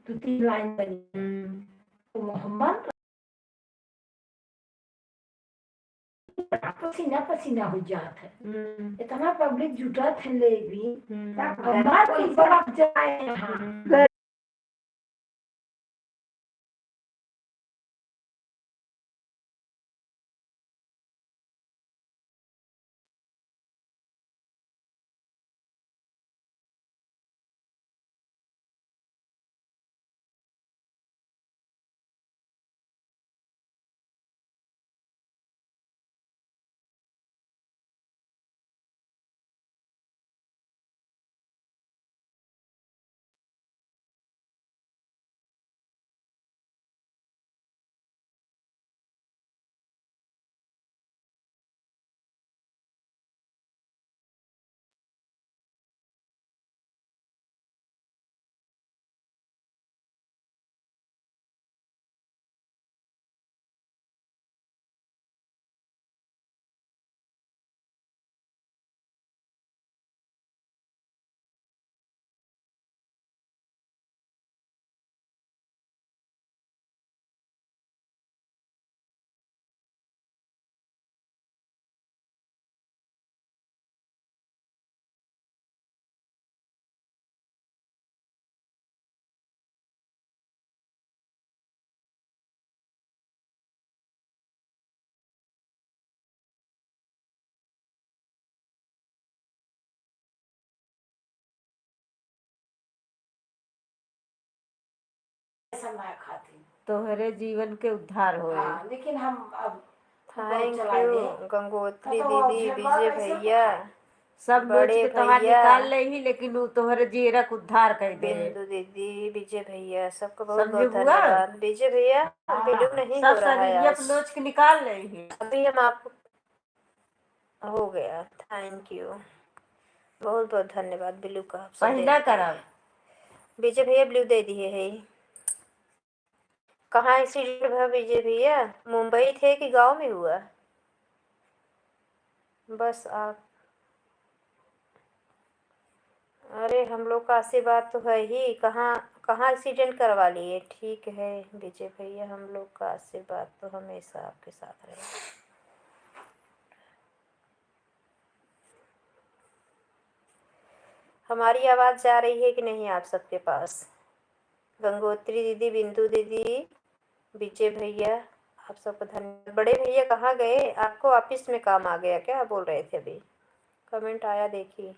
तो 3 लाइन बनी। तो मोहम्मद पसीना पसीना हो जात है, इतना पब्लिक जुटा थे ले भी हमार कोई बरफ जाए यहाँ। समय खातिर तोहरे जीवन के उद्धार हो। लेकिन हम अब थैंक यू गंगोत्री दीदी, विजय भैया, सब नोच के तोहार निकाल ले ही, लेकिन वो तोहरे जीरा के उद्धार कर दे। बिंदु दीदी, विजय भैया, सबको बहुत बहुत धन्यवाद। विजय भैया वीडियो नहीं हो रहा है आज, नोच के निकाल ले ही। अभी हम आपको हो गया। थैंक यू, बहुत बहुत धन्यवाद। ब्लू का पहिला करब विजय भैया, ब्लू दे दिए है। कहाँ एक्सीडेंट हुआ विजय भैया? मुंबई थे कि गांव में हुआ? बस आप, अरे हम लोग का आशीर्वाद तो है ही। कहाँ कहाँ एक्सीडेंट करवा लिए? ठीक है विजय भैया, हम लोग का आशीर्वाद तो हमेशा आपके साथ रहे। हमारी आवाज़ जा रही है कि नहीं आप सबके पास? गंगोत्री दीदी, बिंदु दीदी, विजय भैया, आप सबको धन्यवाद। बड़े भैया कहाँ गए? आपको ऑफिस में काम आ गया क्या बोल रहे थे अभी? कमेंट आया देखिए,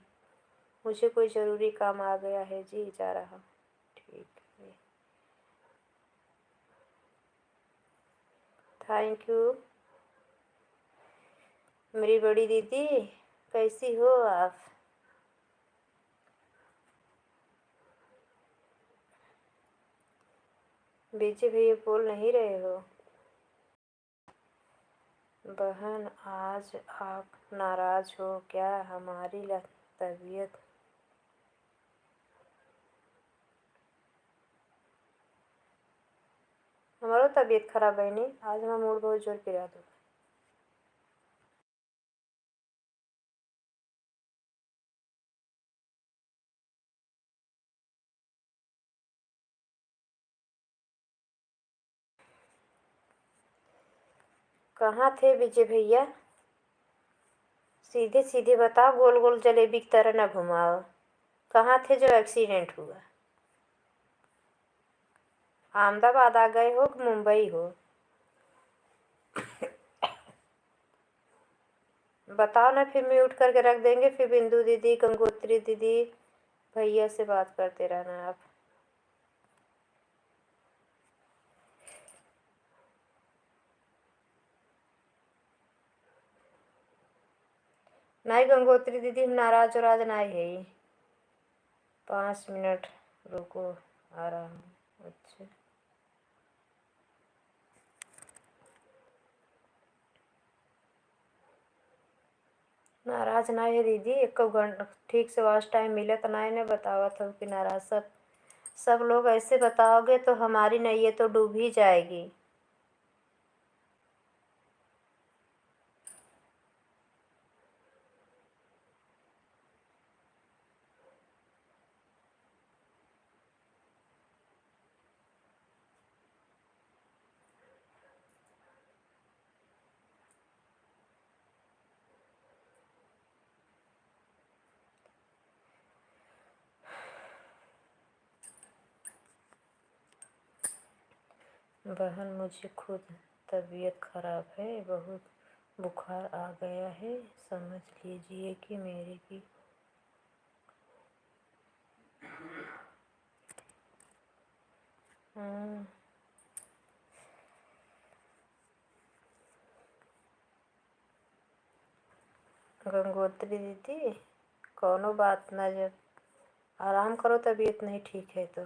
मुझे कोई ज़रूरी काम आ गया है जी, जा रहा। ठीक है, थैंक यू। मेरी बड़ी दीदी कैसी हो आप? विजय भैया बोल नहीं रहे हो? बहन आज आप नाराज़ हो क्या? हमारी तबीयत हमारो तबीयत खराब है नहीं, आज हमारा मूड बहुत जोर पिरा दो। कहाँ थे विजय भैया? सीधे सीधे बताओ, गोल गोल जलेबी की तरह न घुमाओ। कहाँ थे जो एक्सीडेंट हुआ? अहमदाबाद आ गए हो कि मुंबई हो? बताओ ना, फिर म्यूट करके रख देंगे। फिर बिंदु दीदी, गंगोत्री दीदी, भैया से बात करते रहना आप। नहीं गंगोत्री दीदी, हम नाराज वराज नहीं है। 5 मिनट रुको, आ रहा हूँ। अच्छा, नाराज नहीं है दीदी, एक घंटा ठीक से वास्ट टाइम मिले तो नहीं ने बतावा था कि नाराज। सब लोग ऐसे बताओगे तो हमारी नैया तो डूब ही जाएगी। बहन मुझे खुद तबीयत खराब है, बहुत बुखार आ गया है, समझ लीजिए कि मेरी भी गंगोत्री दीदी कौनो बात ना, जब आराम करो, तबीयत नहीं ठीक है तो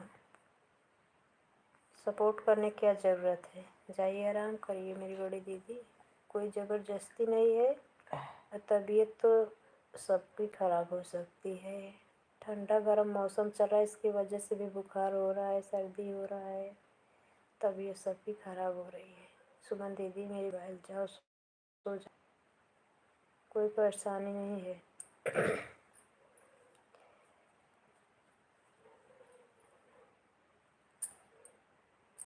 सपोर्ट करने की क्या ज़रूरत है, जाइए आराम करिए मेरी बड़ी दीदी, कोई ज़बरदस्ती नहीं है। तबीयत तो सबकी ख़राब हो सकती है, ठंडा गर्म मौसम चल रहा है, इसकी वजह से भी बुखार हो रहा है, सर्दी हो रहा है, तबीयत सबकी ख़राब हो रही है। सुमन दीदी मेरी बहन जाओ सो जाओ, कोई परेशानी नहीं है।